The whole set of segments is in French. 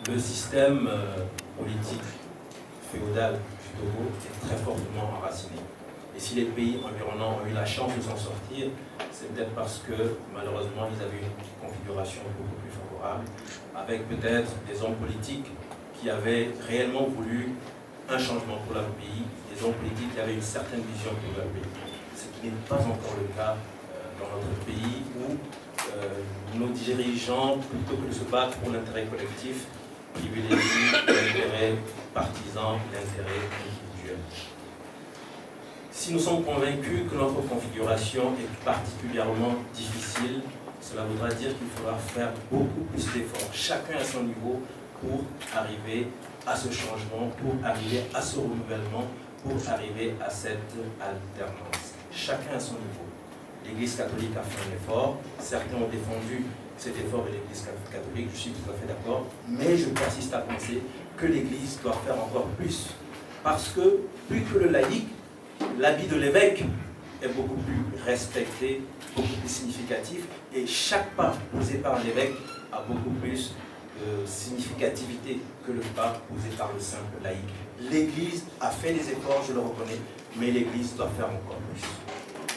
Le système politique féodal du Togo est très fortement enraciné. Et si les pays environnants ont eu la chance de s'en sortir, c'est peut-être parce que malheureusement ils avaient une configuration beaucoup plus favorable, avec peut-être des hommes politiques qui avaient réellement voulu un changement pour leur pays, des hommes politiques qui avaient une certaine vision pour leur pays. Ce qui n'est pas encore le cas dans notre pays où nos dirigeants, plutôt que de se battre pour l'intérêt collectif, privilégient l'intérêt partisan, l'intérêt individuel. Si nous sommes convaincus que notre configuration est particulièrement difficile, cela voudra dire qu'il faudra faire beaucoup plus d'efforts, chacun à son niveau, pour arriver à ce changement, pour arriver à ce renouvellement, pour arriver à cette alternance. Chacun à son niveau. L'Église catholique a fait un effort, certains ont défendu cet effort de l'Église catholique, je suis tout à fait d'accord, mais je persiste à penser que l'Église doit faire encore plus. Parce que, plus que le laïc, l'habit de l'évêque est beaucoup plus respecté, beaucoup plus significatif, et chaque pas posé par l'évêque a beaucoup plus de significativité que le pas posé par le simple laïc. L'Église a fait des efforts, je le reconnais, mais l'Église doit faire encore plus.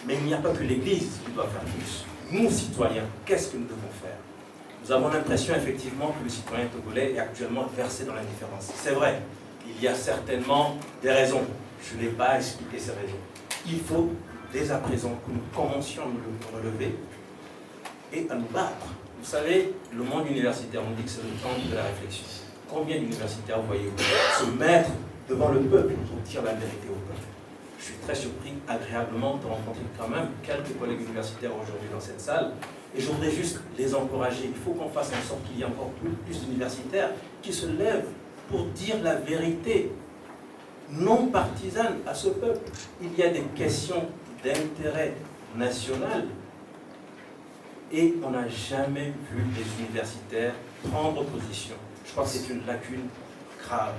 Mais il n'y a pas que l'Église qui doit faire plus. Nous, citoyens, qu'est-ce que nous devons faire? Nous avons l'impression effectivement que le citoyen togolais est actuellement versé dans l'indifférence. C'est vrai, il y a certainement des raisons. Je n'ai pas expliqué ces raisons. Il faut dès à présent que nous commencions à nous relever et à nous battre. Vous savez, le monde universitaire, on dit que c'est le temps de la réflexion. Combien d'universitaires voyez-vous se mettre devant le peuple pour dire la vérité au peuple? Je suis très surpris, agréablement, de rencontrer quand même quelques collègues universitaires aujourd'hui dans cette salle. Et je voudrais juste les encourager. Il faut qu'on fasse en sorte qu'il y ait encore plus d'universitaires qui se lèvent pour dire la vérité non partisane à ce peuple. Il y a des questions d'intérêt national et on n'a jamais vu les universitaires prendre position. Je crois que c'est une lacune grave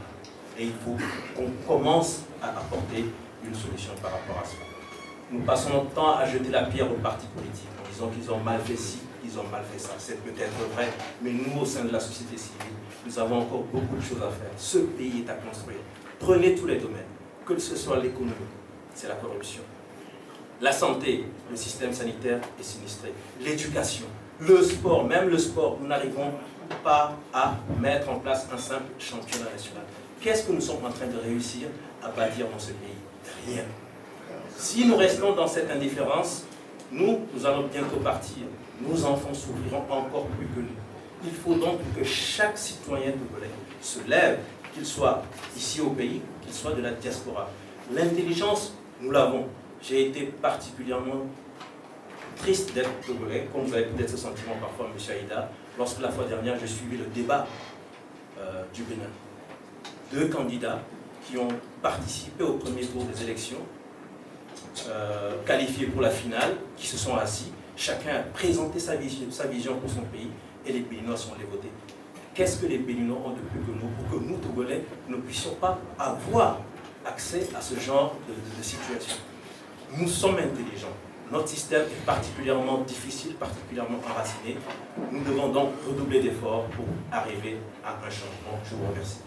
et il faut qu'on commence à apporter une solution par rapport à cela. Nous passons notre temps à jeter la pierre aux partis politiques en disant qu'ils ont mal fait ci, qu'ils ont mal fait ça. C'est peut-être vrai, mais nous, au sein de la société civile, nous avons encore beaucoup de choses à faire. Ce pays est à construire. Prenez tous les domaines, que ce soit l'économie, c'est la corruption. La santé, le système sanitaire est sinistré. L'éducation, le sport, même le sport, nous n'arrivons pas à mettre en place un simple championnat national. Qu'est-ce que nous sommes en train de réussir à bâtir dans ce pays? Rien. Si nous restons dans cette indifférence, nous allons bientôt partir. Nos enfants souffriront encore plus que nous. Il faut donc que chaque citoyen togolais se lève, qu'il soit ici au pays, qu'il soit de la diaspora. L'intelligence, nous l'avons. J'ai été particulièrement triste d'être togolais, comme vous avez peut-être ce sentiment parfois, M. Aïda, lorsque la fois dernière, j'ai suivi le débat du Bénin. 2 candidats qui ont participé au premier tour des élections, qualifiés pour la finale, qui se sont assis. Chacun a présenté sa vision pour son pays et les Béninois sont allés voter. Qu'est-ce que les Béninois ont de plus que nous pour que nous, Togolais, ne puissions pas avoir accès à ce genre de situation? Nous sommes intelligents. Notre système est particulièrement difficile, particulièrement enraciné. Nous devons donc redoubler d'efforts pour arriver à un changement. Je vous remercie.